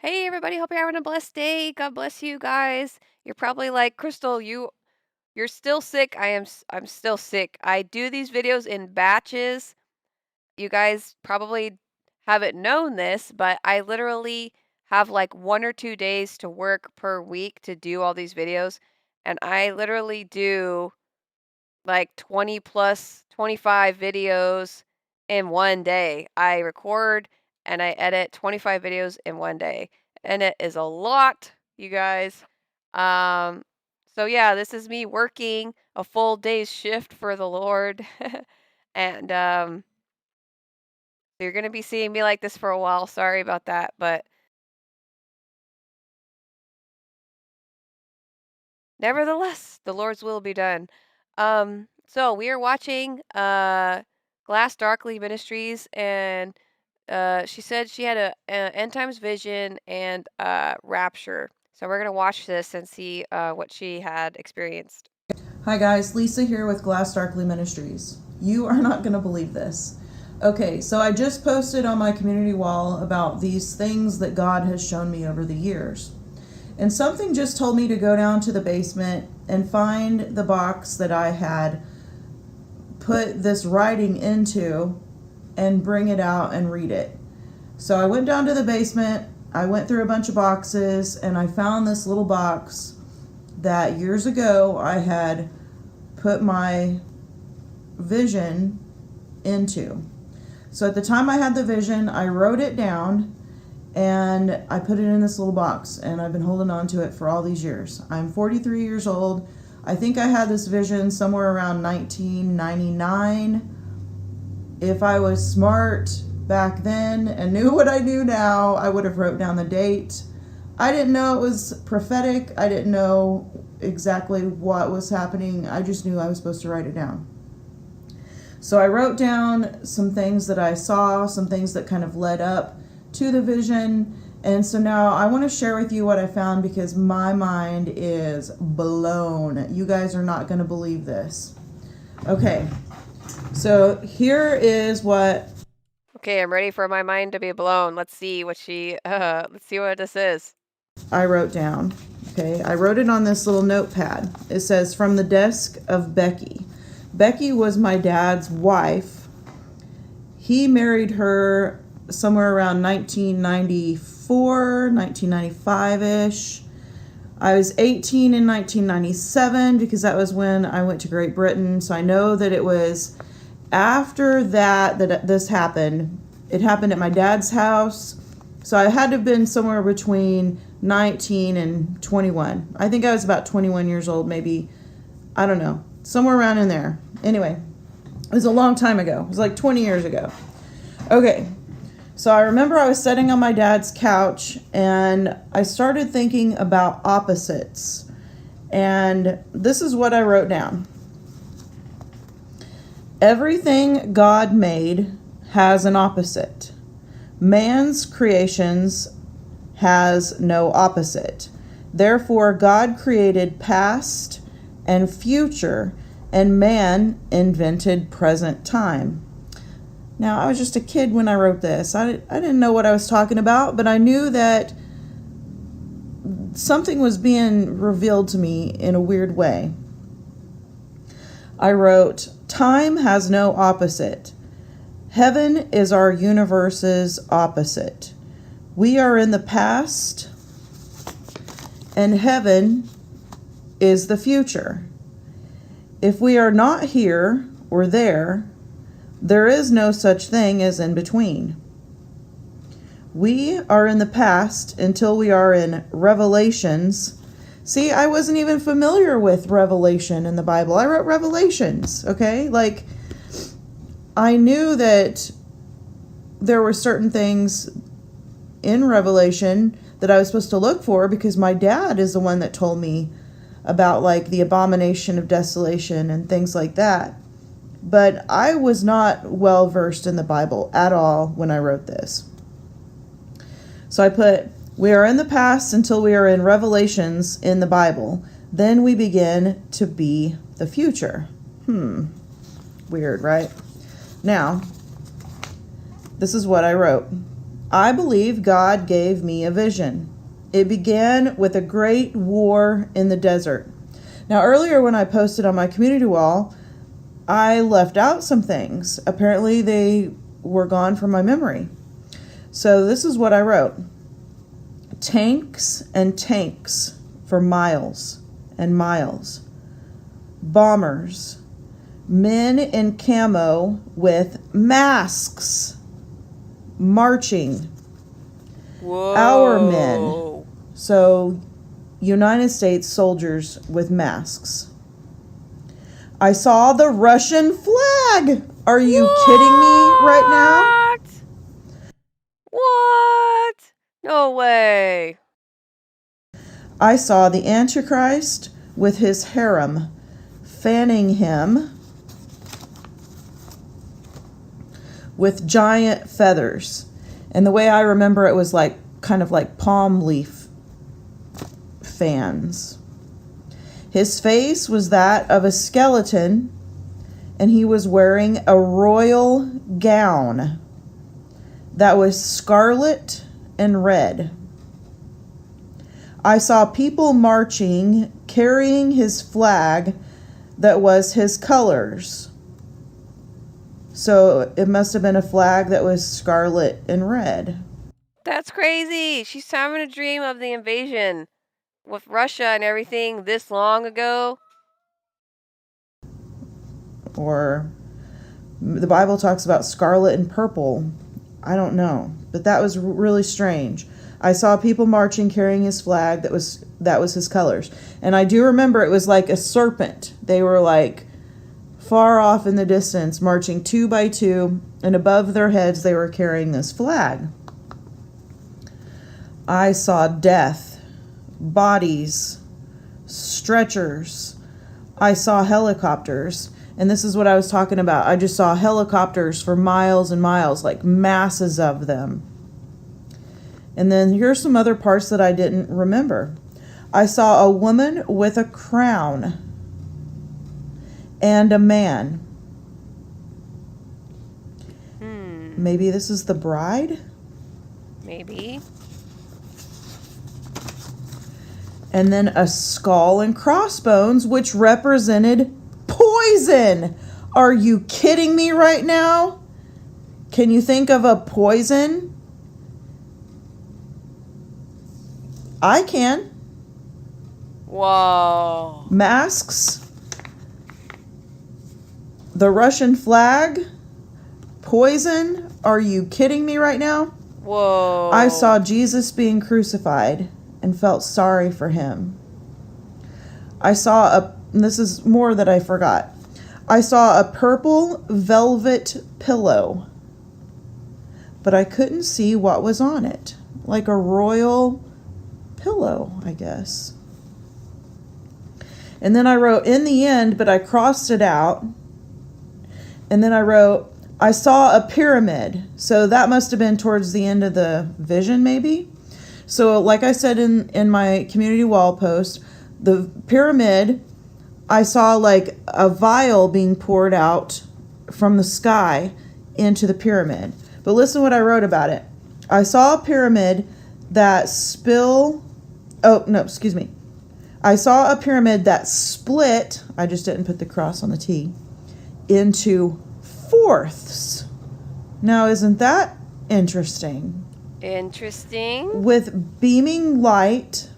Hey everybody, hope you're having a blessed day. God bless you guys. You're probably like, Crystal, you're still sick. I'm still sick. I do these videos in batches. You guys probably haven't known this, but I literally have like 1 or 2 days to work per week to do all these videos. And I literally do like 20 plus 25 videos in one day. I record and I edit 25 videos in one day. And it is a lot, you guys. Um, so yeah, this is me working a full day's shift for the Lord. And you're gonna be seeing me like this for a while. Sorry about that, but nevertheless, the Lord's will be done. So we are watching Glass Darkly Ministries, and she said she had a end times vision and rapture. So we're gonna watch this and see what she had experienced. Hi guys, Lisa here with Glass Darkly Ministries. You are not going to believe this. Okay, so I just posted on my community wall about these things that God has shown me over the years. And something just told me to go down to the basement and find the box that I had put this writing into and bring it out and read it. So I went down to the basement, I went through a bunch of boxes, and I found this little box that years ago I had put my vision into. So at the time I had the vision, I wrote it down and I put it in this little box, and I've been holding on to it for all these years. I'm 43 years old. I think I had this vision somewhere around 1999. If I was smart back then and knew what I knew now, I would have wrote down the date. I didn't know it was prophetic. I didn't know exactly what was happening. I just knew I was supposed to write it down. So I wrote down some things that I saw, some things that kind of led up to the vision. And so now I want to share with you what I found, because my mind is blown. You guys are not going to believe this. Okay, so here is what Okay, I'm ready for my mind to be blown. Let's see what this is. I wrote down. Okay, I wrote it on this little notepad. It says, "From the desk of Becky." Becky was my dad's wife. He married her somewhere around 1994, 1995-ish. I was 18 in 1997 because that was when I went to Great Britain. So I know that it was after that this happened. It happened at my dad's house. So I had to have been somewhere between 19 and 21. I think I was about 21 years old, maybe. I don't know. Somewhere around in there. Anyway, it was a long time ago. It was like 20 years ago. Okay. So I remember I was sitting on my dad's couch and I started thinking about opposites. And this is what I wrote down. Everything God made has an opposite. Man's creations has no opposite. Therefore, God created past and future, and man invented present time. Now, I was just a kid when I wrote this. I didn't know what I was talking about, but I knew that something was being revealed to me in a weird way. I wrote, "Time has no opposite. Heaven is our universe's opposite. We are in the past, and heaven is the future. If we are not here or there, there is no such thing as in between. We are in the past until we are in Revelations." See, I wasn't even familiar with Revelation in the Bible. I wrote Revelations, okay? Like, I knew that there were certain things in Revelation that I was supposed to look for because my dad is the one that told me about, like, the abomination of desolation and things like that. But I was not well versed in the Bible at all when I wrote this. So I put, "We are in the past until we are in Revelations in the Bible. Then we begin to be the future." Weird, right? Now, this is what I wrote. I believe God gave me a vision. It began with a great war in the desert. Now, earlier when I posted on my community wall, I left out some things. Apparently, they were gone from my memory. So this is what I wrote. Tanks and tanks for miles and miles. Bombers. Men in camo with masks. Marching. Whoa. Our men. So, United States soldiers with masks. I saw the Russian flag. Are you kidding me right now? What? No way. I saw the Antichrist with his harem fanning him with giant feathers. And the way I remember it was like kind of like palm leaf fans. His face was that of a skeleton, and he was wearing a royal gown that was scarlet and red. I saw people marching, carrying his flag that was his colors. So it must have been a flag that was scarlet and red. That's crazy. She's having a dream of the invasion with Russia and everything this long ago. Or the Bible talks about scarlet and purple. I don't know, but that was really strange. I saw people marching carrying his flag that was his colors. And I do remember it was like a serpent. They were like far off in the distance, marching 2 by 2, and above their heads they were carrying this flag. I saw death, bodies, stretchers. I saw helicopters. And this is what I was talking about. I just saw helicopters for miles and miles, like masses of them. And then here's some other parts that I didn't remember. I saw a woman with a crown and a man. Maybe this is the bride? Maybe. And then a skull and crossbones, which represented poison. Are you kidding me right now? Can you think of a poison? I can. Whoa. Masks. The Russian flag. Poison. Are you kidding me right now? Whoa. I saw Jesus being crucified and felt sorry for him. I saw this is more that I forgot. I saw a purple velvet pillow, but I couldn't see what was on it. Like a royal pillow, I guess. And then I wrote in the end, but I crossed it out. And then I wrote, I saw a pyramid. So that must have been towards the end of the vision, maybe. So like I said in my community wall post, the pyramid, I saw like a vial being poured out from the sky into the pyramid. But listen what I wrote about it. I saw a pyramid that I saw a pyramid that split, I just didn't put the cross on the T, into fourths. Now, isn't that interesting? Interesting. With beaming light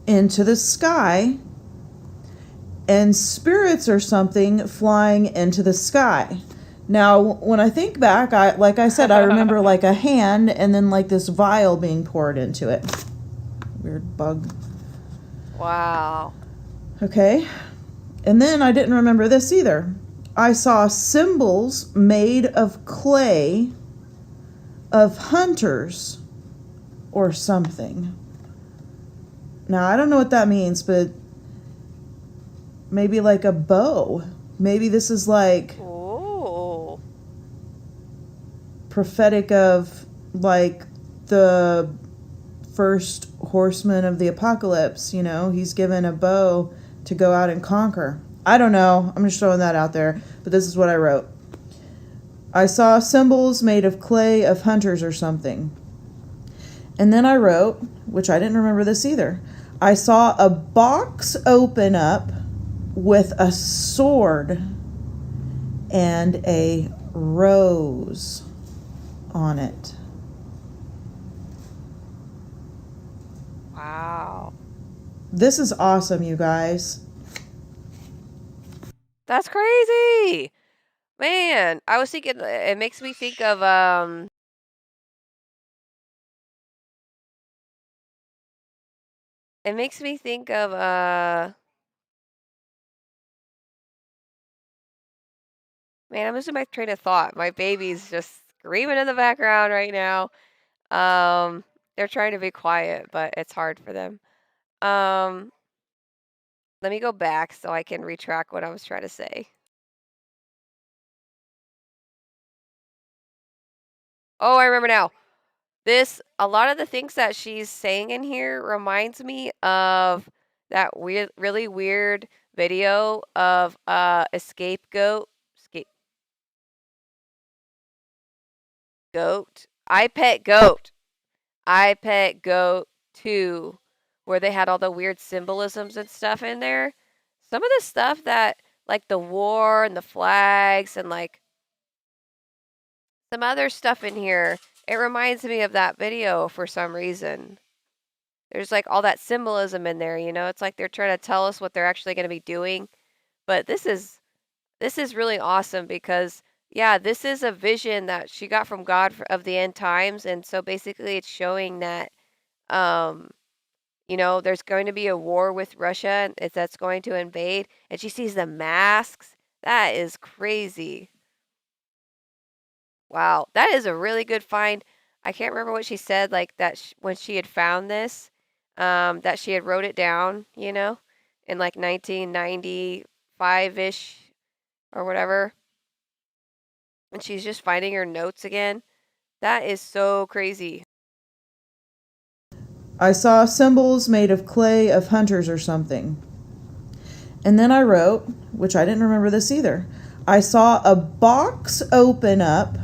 into the sky, and spirits or something flying into the sky. Now, when I think back, like I said, I remember like a hand and then like this vial being poured into it. Weird bug. Wow. Okay. And then I didn't remember this either. I saw symbols made of clay of hunters or something. Now, I don't know what that means, but maybe like a bow. Maybe this is like prophetic of like the first horseman of the apocalypse. You know, he's given a bow to go out and conquer. I don't know. I'm just throwing that out there, but this is what I wrote. I saw symbols made of clay of hunters or something. And then I wrote, which I didn't remember this either, I saw a box open up with a sword and a rose on it. Wow. This is awesome, you guys. That's crazy. Man, I was thinking it makes me think of it makes me think of man, I'm losing my train of thought. My baby's just screaming in the background right now. Um, they're trying to be quiet, but it's hard for them. Um, Let me go back so I can retract what I was trying to say. Oh, I remember now. A lot of the things that she's saying in here reminds me of that weird, really weird video of a scapegoat, scapegoat, I pet goat 2, where they had all the weird symbolisms and stuff in there. Some of the stuff that, like the war and the flags and like some other stuff in here, it reminds me of that video for some reason. There's like all that symbolism in there, you know? It's like they're trying to tell us what they're actually going to be doing. But this is really awesome because yeah, this is a vision that she got from God of the end times, and so basically it's showing that um there's going to be a war with Russia and that's going to invade, and she sees the masks. That is crazy. Wow, that is a really good find. I can't remember what she said, like that when she had found this, that she had wrote it down, in like 1995-ish or whatever, and she's just finding her notes again. That is so crazy. I saw symbols made of clay of hunters or something. And then I wrote, which I didn't remember this either, I saw a box open up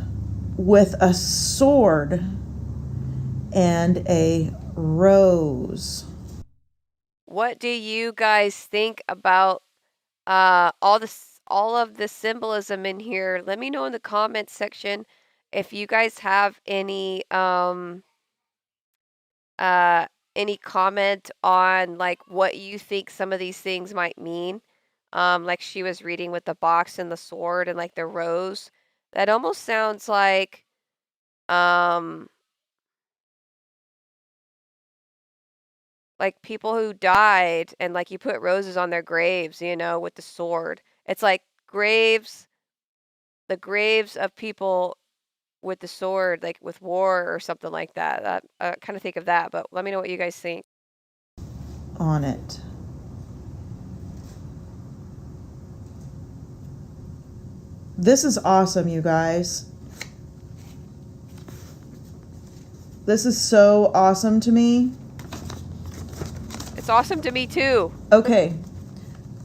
with a sword and a rose. What do you guys think about all of the symbolism in here? Let me know in the comments section if you guys have uh any comment on like what you think some of these things might mean. Like she was reading with the box and the sword and like the rose. That almost sounds um like people who died and like you put roses on their graves, with the sword. It's like the graves of people with the sword, like with war or something like that. That kind of think of that, but let me know what you guys think. On it. This is awesome, you guys. This is so awesome to me. It's awesome to me too. Okay.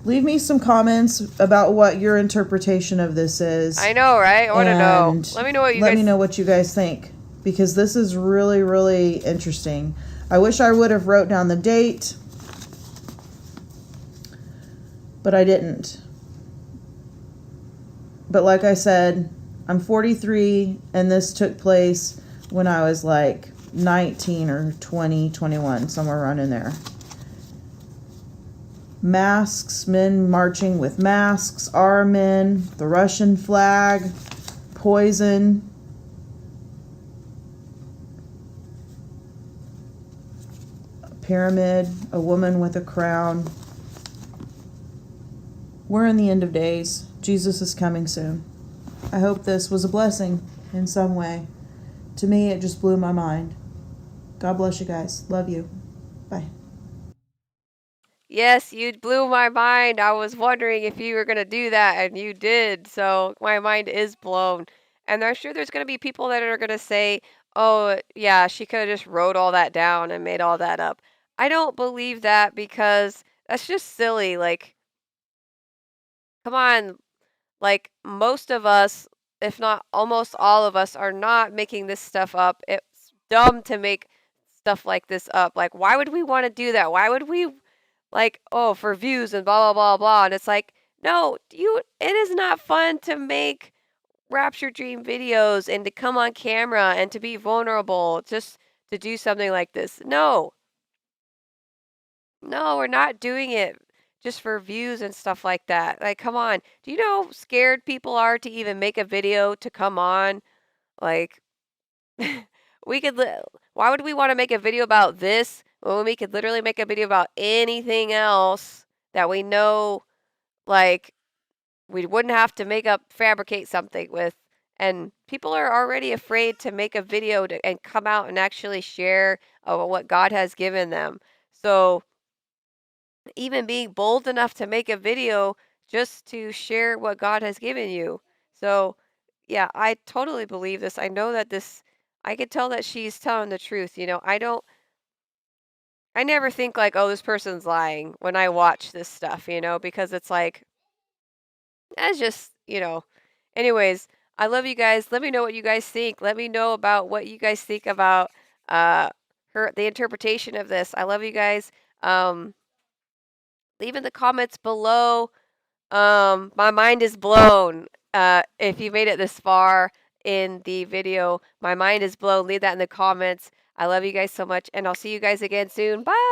Leave me some comments about what your interpretation of this I is. know, right? I want to know. And Let me know what you let guys. me know what you guys think. Because this is really, really interesting. I wish I would have wrote down the date. But I didn't. But like I said, I'm 43 and this took place when I was like 19 or 20, 21, somewhere around in there. Masks, men marching with masks, are men, the Russian flag, poison. A pyramid, a woman with a crown. We're in the end of days. Jesus is coming soon. I hope this was a blessing in some way. To me, it just blew my mind. God bless you guys. Love you. Bye. Yes, you blew my mind. I was wondering if you were going to do that, and you did. So my mind is blown. And I'm sure there's going to be people that are going to say, oh, yeah, she could have just wrote all that down and made all that up. I don't believe that because that's just silly. Like, come on. Like, most of us if not almost all of us, are not making this stuff up. It's dumb to make stuff like this up. Like, why would we want to do that? Why would we, like, oh, for views and blah, blah, blah, blah. And it's like, no, it is not fun to make rapture dream videos and to come on camera and to be vulnerable just to do something like this. No, no, we're not doing it just for views and stuff like that. Like, come on. Do you know how scared people are to even make a video to come on? Like, we could, why would we want to make a video about this when we could literally make a video about anything else that we know, like, we wouldn't have to fabricate something with. And people are already afraid to make a video and come out and actually share what God has given them. So, even being bold enough to make a video just to share what God has given you. So, yeah, I totally believe this. I know that I could tell that she's telling the truth. I never think like, oh, this person's lying when I watch this stuff, because it's like, that's just, anyways, I love you guys. Let me know what you guys think. Let me know about what you guys think about uh the interpretation of this. I love you guys. Um, leave in the comments below. My mind is blown. If you made it this far in the video, my mind is blown. Leave that in the comments. I love you guys so much, and I'll see you guys again soon. Bye.